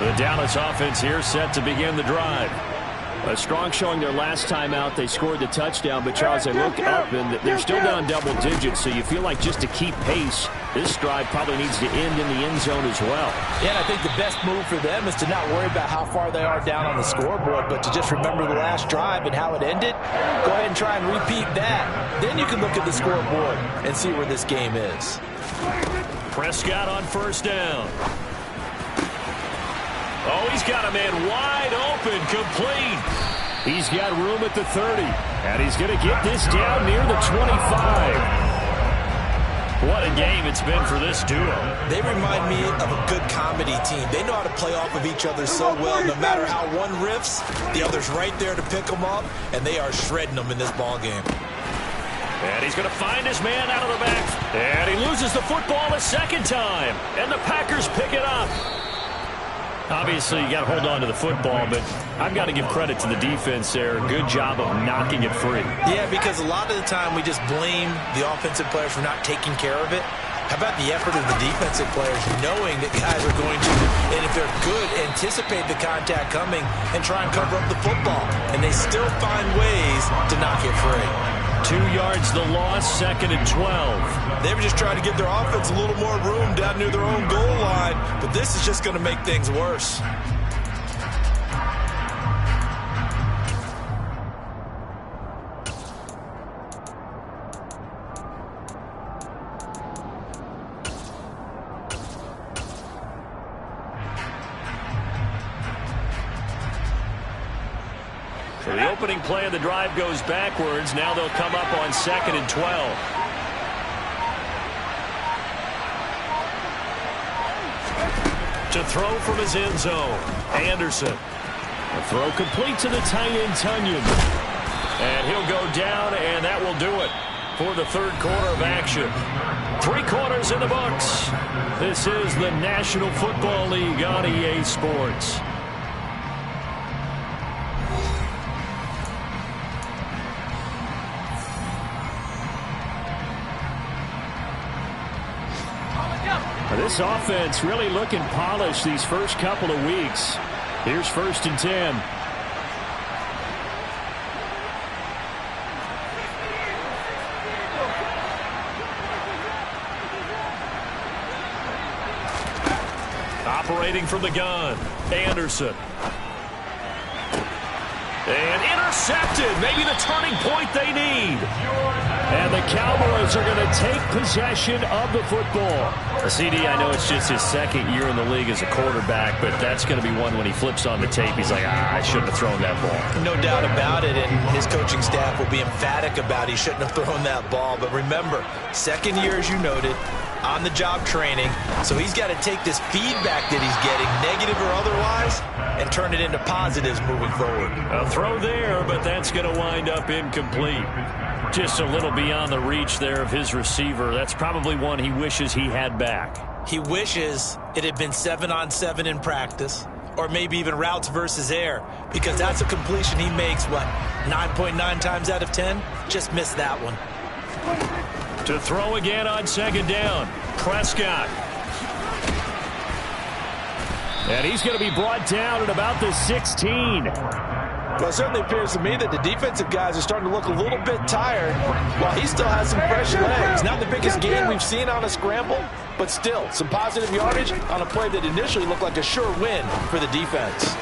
Speaker 2: The Dallas offense here set to begin the drive. A strong showing their last time out. They scored the touchdown, but Charles, they look up and they're still down double digits, so you feel like just to keep pace, this drive probably needs to end in the end zone as well.
Speaker 3: Yeah, and I think the best move for them is to not worry about how far they are down on the scoreboard, but to just remember the last drive and how it ended. Go ahead and try and repeat that. Then you can look at the scoreboard and see where this game is.
Speaker 2: Prescott on 1st down. Oh, he's got a man wide open, complete.
Speaker 5: He's got room at the 30, and he's going to get this down near the 25.
Speaker 2: What a game it's been for this duo.
Speaker 3: They remind me of a good comedy team. They know how to play off of each other so well. No matter how one riffs, the other's right there to pick them up, and they are shredding them in this ball game.
Speaker 2: And he's going to find his man out of the back. And he loses the football a 2nd time, and the Packers pick it up. Obviously, you got to hold on to the football, but I've got to give credit to the defense there. Good job of knocking it free.
Speaker 3: Yeah, because a lot of the time we just blame the offensive players for not taking care of it. How about the effort of the defensive players knowing that guys are going to, and if they're good, anticipate the contact coming and try and cover up the football. And they still find ways to knock it free.
Speaker 2: 2 yards the loss, 2nd and 12.
Speaker 3: They were just trying to give their offense a little more room down near their own goal line, but this is just going to make things worse.
Speaker 2: So the opening play of the drive goes backwards. Now they'll come up on 2nd and 12. To throw from his end zone, Anderson.
Speaker 5: A throw complete to the tight end, Tunyon.
Speaker 2: And he'll go down, and that will do it for the 3rd quarter of action. 3 quarters in the books. This is the National Football League on EA Sports.
Speaker 5: This offense really looking polished these first couple of weeks. Here's 1st and 10.
Speaker 2: Operating from the gun, Anderson. And intercepted. Maybe the turning point they need.
Speaker 5: And the Cowboys are going to take possession of the football.
Speaker 2: CD, I know it's just his 2nd year in the league as a quarterback, but that's going to be one when he flips on the tape. He's like, I shouldn't have thrown that ball.
Speaker 3: No doubt about it, and his coaching staff will be emphatic about he shouldn't have thrown that ball. But remember, 2nd year, as you noted, on-the-job training. So he's got to take this feedback that he's getting, negative or otherwise, and turn it into positives moving forward.
Speaker 2: A throw there, but that's going to wind up incomplete. Just a little beyond the reach there of his receiver. That's probably one he wishes he had back.
Speaker 3: He wishes it had been 7-on-7 in practice, or maybe even routes versus air, because that's a completion he makes, 9.9 times out of 10? Just missed that one.
Speaker 2: To throw again on second down, Prescott.
Speaker 5: And he's going to be brought down at about the 16.
Speaker 3: Well, it certainly appears to me that the defensive guys are starting to look a little bit tired while he still has some fresh legs. Not the biggest gain we've seen on a scramble, but still some positive yardage on a play that initially looked like a sure win for the defense.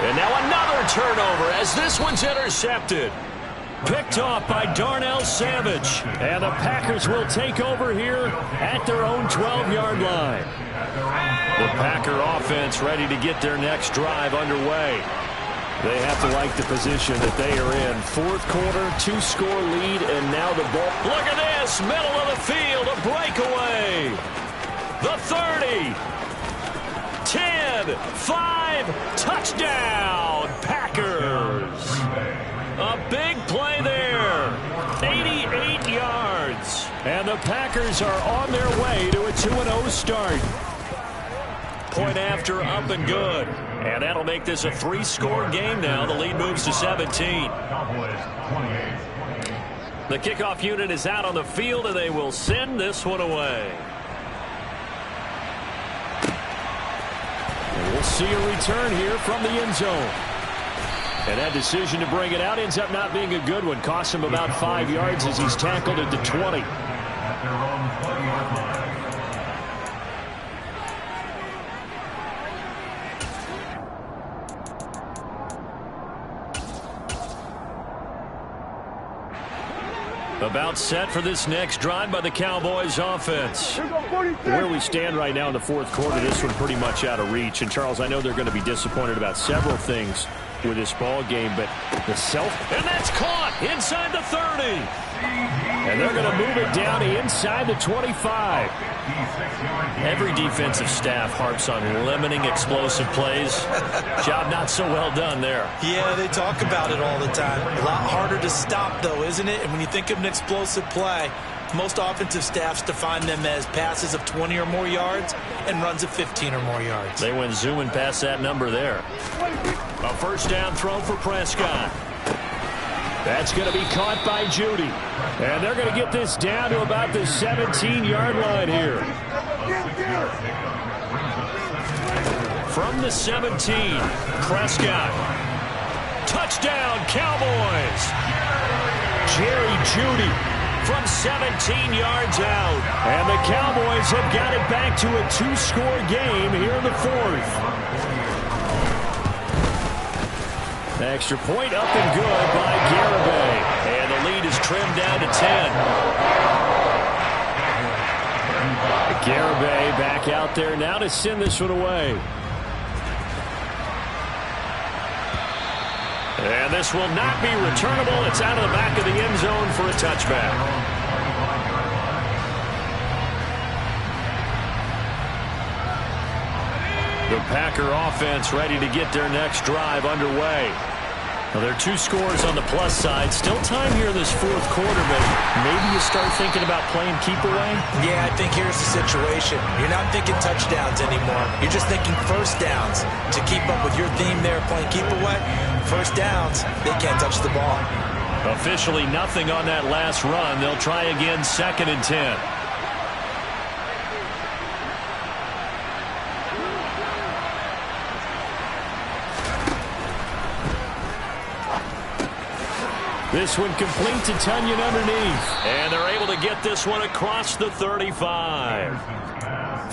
Speaker 2: And now another turnover as this one's intercepted. Picked off by Darnell Savage.
Speaker 5: And the Packers will take over here at their own 12-yard line.
Speaker 2: The Packer offense ready to get their next drive underway.
Speaker 5: They have to like the position that they are in. Fourth quarter, 2-score lead, and now the ball.
Speaker 2: Look at this, middle of the field, a breakaway. The 30, 10, 5, touchdown, Packers. A big play there, 88 yards.
Speaker 5: And the Packers are on their way to a 2-0 start.
Speaker 2: Point after, up and good. And that'll make this a 3-score game now. The lead moves to 17. The kickoff unit is out on the field, and they will send this one away.
Speaker 5: And we'll see a return here from the end zone. And that decision to bring it out ends up not being a good one. Costs him about 5 yards as he's tackled at the 20.
Speaker 2: About set for this next drive by the Cowboys offense.
Speaker 5: Where we stand right now in the fourth quarter, this one pretty much out of reach. And, Charles, I know they're going to be disappointed about several things with this ball game, but the
Speaker 2: And that's caught inside the 30.
Speaker 5: And they're going to move it down to inside the 25.
Speaker 2: Every defensive staff harps on limiting explosive plays. Job not so well done there.
Speaker 3: Yeah, they talk about it all the time. A lot harder to stop, though, isn't it? And when you think of an explosive play, most offensive staffs define them as passes of 20 or more yards and runs of 15 or more yards.
Speaker 2: They went zooming past that number there. A first down throw for Prescott.
Speaker 5: That's going to be caught by Judy. And they're going to get this down to about the 17-yard line here.
Speaker 2: From the 17, Prescott. Touchdown, Cowboys. Jerry Judy from 17 yards out.
Speaker 5: And the Cowboys have got it back to a 2-score game here in the fourth. Extra point up and good by Garibay.
Speaker 2: And the lead is trimmed down to 10.
Speaker 5: Garibay back out there now to send this one away.
Speaker 2: And this will not be returnable. It's out of the back of the end zone for a touchback. The Packer offense ready to get their next drive underway. Well, there are 2 scores on the plus side. Still time here in this fourth quarter, but maybe you start thinking about playing keep away?
Speaker 3: Yeah, I think here's the situation. You're not thinking touchdowns anymore. You're just thinking first downs. To keep up with your theme there, playing keep away, first downs, they can't touch the ball.
Speaker 2: Officially nothing on that last run. They'll try again, 2nd and 10.
Speaker 5: This one complete to Tunyon underneath.
Speaker 2: And they're able to get this one across the 35.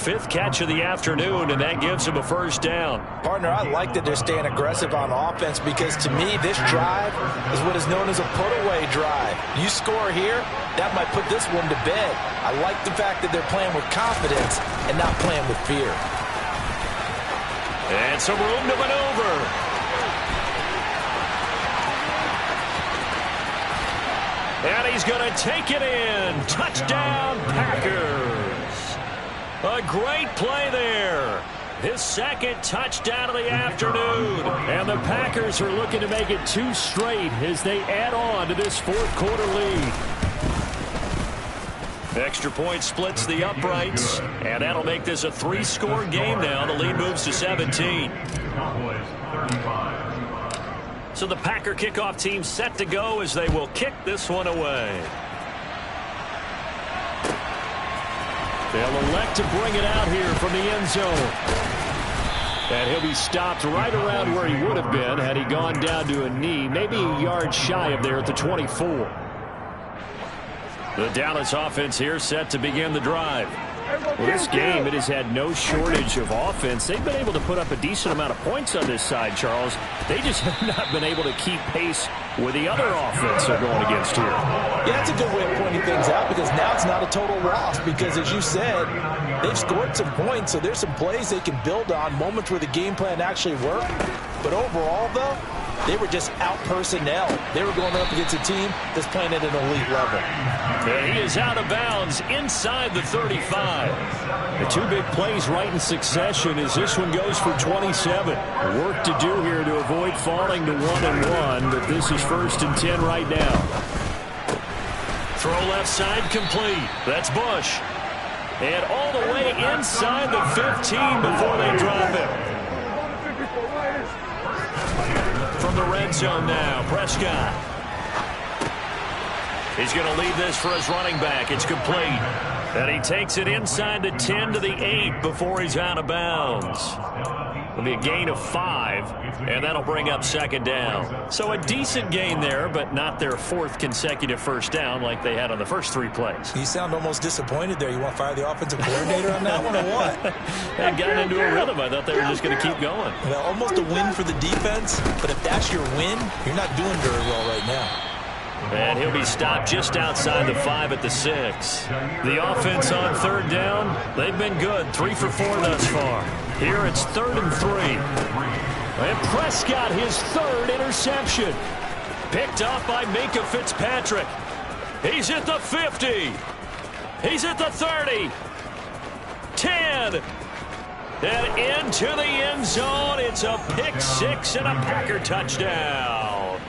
Speaker 2: 5th catch of the afternoon, and that gives him a first down.
Speaker 3: Partner, I like that they're staying aggressive on offense because, to me, this drive is what is known as a put-away drive. You score here, that might put this one to bed. I like the fact that they're playing with confidence and not playing with fear.
Speaker 2: And some room to maneuver. And he's going to take it in. Touchdown, Packers. A great play there. His 2nd touchdown of the afternoon.
Speaker 5: And the Packers are looking to make it 2 straight as they add on to this fourth quarter lead.
Speaker 2: Extra point splits the uprights. And that'll make this a 3-score game now. The lead moves to 17. So the Packer kickoff team set to go as they will kick this one away.
Speaker 5: They'll elect to bring it out here from the end zone. And he'll be stopped right around where he would have been had he gone down to a knee, maybe a yard shy of there at the 24. The Dallas offense here set to begin the drive. Well, this game, it has had no shortage of offense. They've been able to put up a decent amount of points on this side, Charles. They just have not been able to keep pace with the other offense they're going against here.
Speaker 3: Yeah, that's a good way of pointing things out because now it's not a total loss because, as you said, they've scored some points, so there's some plays they can build on, moments where the game plan actually worked. But overall, though, they were just out-personnel. They were going up against a team that's playing at an elite level.
Speaker 2: And he is out of bounds inside the 35.
Speaker 5: The two big plays right in succession as this one goes for 27. Work to do here to avoid falling to 1-1, but this is 1st and 10 right now.
Speaker 2: Throw left side complete. That's Bush. And all the way inside the 15 before they drop him. From the red zone now, Prescott. He's going to leave this for his running back. It's complete. And he takes it inside the 10 to the 8 before he's out of bounds. It'll be a gain of 5, and that'll bring up 2nd down. So a decent gain there, but not their 4th consecutive first down like they had on the first 3 plays.
Speaker 3: You sound almost disappointed there. You want to fire the offensive coordinator on that one or what?
Speaker 2: They got into a rhythm. I thought they were just going to keep going.
Speaker 3: Well, almost a win for the defense, but if that's your win, you're not doing very well right now.
Speaker 2: And he'll be stopped just outside the 5 at the 6. The offense on 3rd down, they've been good. 3 for 4 thus far. Here it's 3rd and 3. And Prescott, his 3rd interception. Picked off by Minkah Fitzpatrick. He's at the 50. He's at the 30. 10. And into the end zone. It's a pick 6 and a Packer touchdown.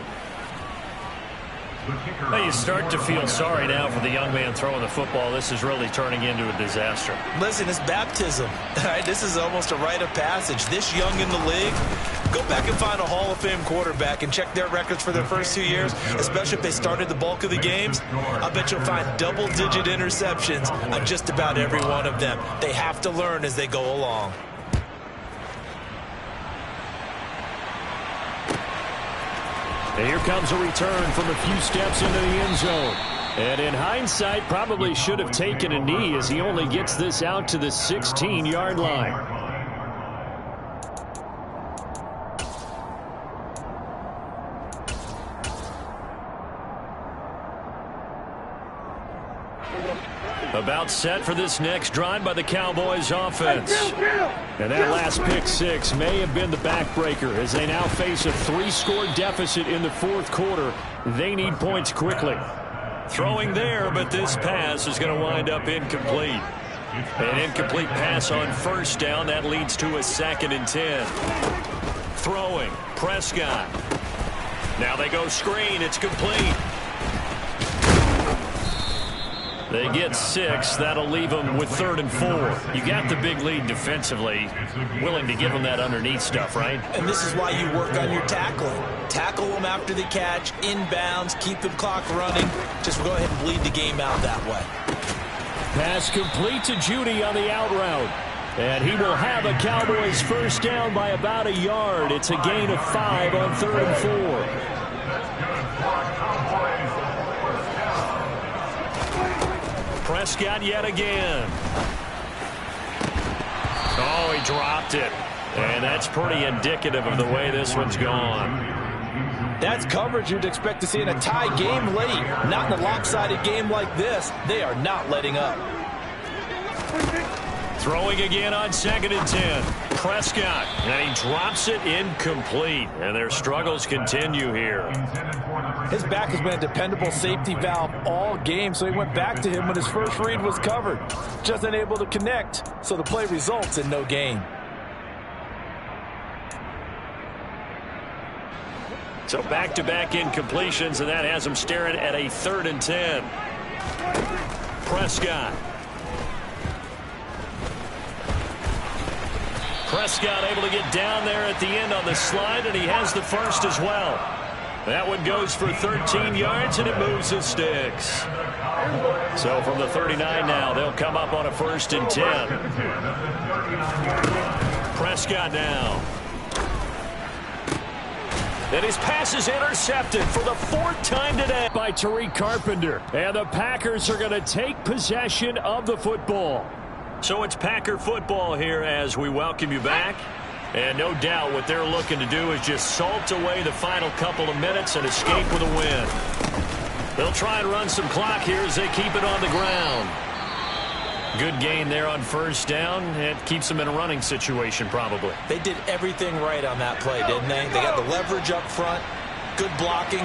Speaker 2: Well, you start to feel sorry now for the young man throwing the football. This is really turning into a disaster.
Speaker 3: Listen, it's baptism. All right, this is almost a rite of passage. This young in the league, go back and find a Hall of Fame quarterback and check their records for their first 2 years, especially if they started the bulk of the games. I bet you'll find double-digit interceptions on just about every one of them. They have to learn as they go along.
Speaker 5: And here comes a return from a few steps into the end zone. And in hindsight, probably should have taken a knee as he only gets this out to the 16-yard line. About set for this next drive by the Cowboys offense. And that last pick 6 may have been the backbreaker as they now face a 3-score deficit in the 4th quarter. They need points quickly.
Speaker 2: Throwing there, but this pass is going to wind up incomplete. An incomplete pass on 1st down. That leads to a 2nd and 10. Throwing, Prescott. Now they go screen. It's complete. They get 6. That'll leave them with 3rd and 4. You got the big lead defensively. Willing to give them that underneath stuff, right?
Speaker 3: And this is why you work on your tackling. Tackle them after the catch, inbounds, keep the clock running. Just go ahead and bleed the game out that way.
Speaker 5: Pass complete to Judy on the out route. And he will have a Cowboys first down by about a yard. It's a gain of 5 on 3rd and 4.
Speaker 2: Prescott yet again. Oh, he dropped it. And that's pretty indicative of the way this one's gone.
Speaker 3: That's coverage you'd expect to see in a tie game late. Not in a lopsided game like this. They are not letting up.
Speaker 2: Throwing again on 2nd and 10. Prescott. And he drops it incomplete. And their struggles continue here.
Speaker 3: His back has been a dependable safety valve all game, so he went back to him when his first read was covered. Just unable to connect, so the play results in no gain.
Speaker 2: So back-to-back incompletions, and that has him staring at a 3rd and 10. Prescott. Prescott able to get down there at the end on the slide, and he has the first as well. That one goes for 13 yards, and it moves his sticks. So from the 39 now, they'll come up on a 1st and 10. Prescott now. And his pass is intercepted for the 4th time today
Speaker 5: by Tariq Carpenter. And the Packers are going to take possession of the football.
Speaker 2: So it's Packer football here as we welcome you back. And no doubt what they're looking to do is just salt away the final couple of minutes and escape with a win. They'll try and run some clock here as they keep it on the ground. Good gain there on 1st down. It keeps them in a running situation probably.
Speaker 3: They did everything right on that play, didn't they? They got the leverage up front, good blocking,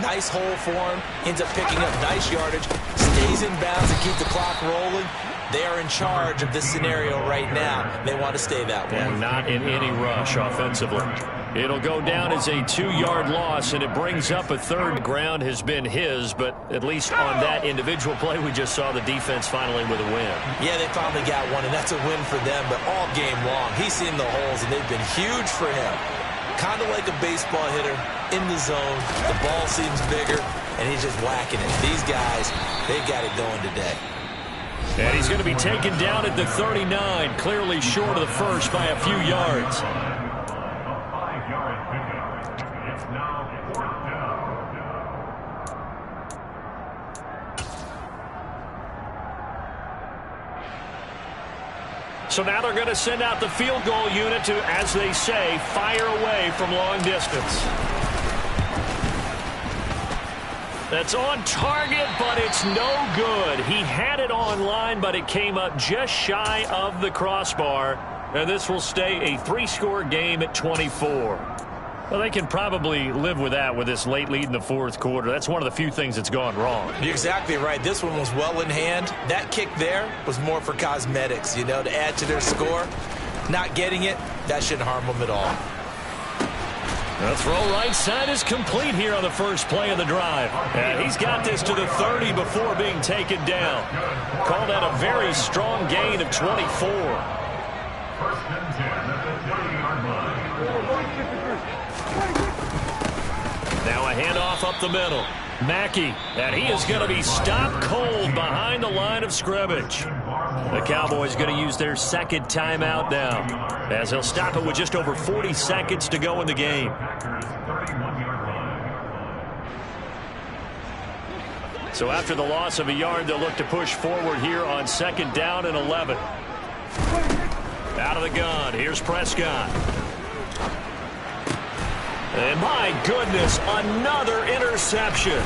Speaker 3: nice hole for him, ends up picking up nice yardage, stays in bounds and keep the clock rolling. They are in charge of this scenario right now. They want to stay that way.
Speaker 2: And not in any rush offensively. It'll go down as a 2-yard loss, and it brings up a 3rd. Ground has been his, but at least on that individual play, we just saw the defense finally with a win.
Speaker 3: Yeah, they finally got one, and that's a win for them, but all game long, he's seen the holes, and they've been huge for him. Kind of like a baseball hitter in the zone. The ball seems bigger, and he's just whacking it. These guys, they got it going today.
Speaker 2: And he's going to be taken down at the 39, clearly short of the 1st by a few yards. So now they're going to send out the field goal unit to, as they say, fire away from long distance. That's on target, but it's no good. He had it on line, but it came up just shy of the crossbar. And this will stay a 3-score game at 24. Well, they can probably live with that with this late lead in the 4th quarter. That's one of the few things that's gone wrong.
Speaker 3: You're exactly right. This one was well in hand. That kick there was more for cosmetics, you know, to add to their score. Not getting it, that shouldn't harm them at all.
Speaker 2: The throw right side is complete here on the 1st play of the drive. And he's got this to the 30 before being taken down. Called out a very strong gain of 24.
Speaker 4: 1st and 10 at the 30-yard line.
Speaker 2: Now a handoff up the middle. Mackey, and he is going to be stopped cold behind the line of scrimmage. The Cowboys going to use their 2nd timeout now, as they'll stop it with just over 40 seconds to go in the game. So after the loss of a yard, they'll look to push forward here on 2nd down and 11. Out of the gun, here's Prescott. And my goodness, another interception.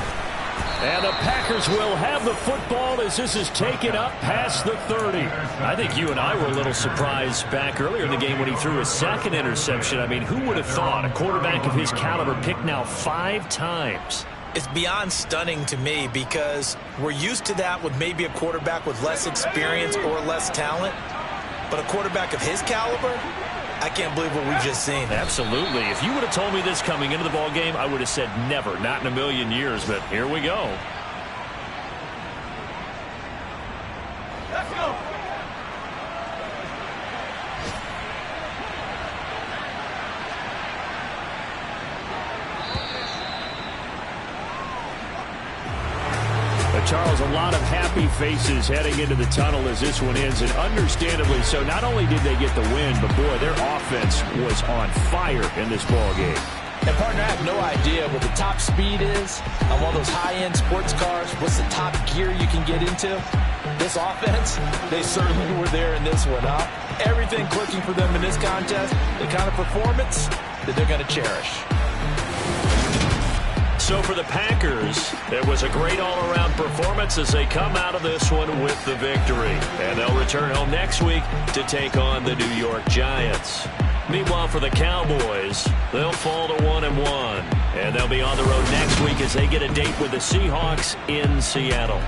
Speaker 2: And the Packers will have the football as this is taken up past the 30. I think you and I were a little surprised back earlier in the game when he threw his 2nd interception. I mean, who would have thought a quarterback of his caliber picked now 5 times?
Speaker 3: It's beyond stunning to me because we're used to that with maybe a quarterback with less experience or less talent. But a quarterback of his caliber, I can't believe what we've just seen.
Speaker 2: Absolutely. If you would have told me this coming into the ball game, I would have said never, not in a million years. But here we go.
Speaker 4: Let's go.
Speaker 5: Charles, a lot of happy faces heading into the tunnel as this one ends, and understandably so. Not only did they get the win, but boy, their offense was on fire in this ball game.
Speaker 3: And partner, I have no idea what the top speed is on one of those high-end sports cars. What's the top gear you can get into? This offense, they certainly were there in this one, huh? Everything clicking for them in this contest, the kind of performance that they're going to cherish.
Speaker 2: So for the Packers, it was a great all-around performance as they come out of this one with the victory. And they'll return home next week to take on the New York Giants. Meanwhile, for the Cowboys, they'll fall to 1-1. And they'll be on the road next week as they get a date with the Seahawks in Seattle.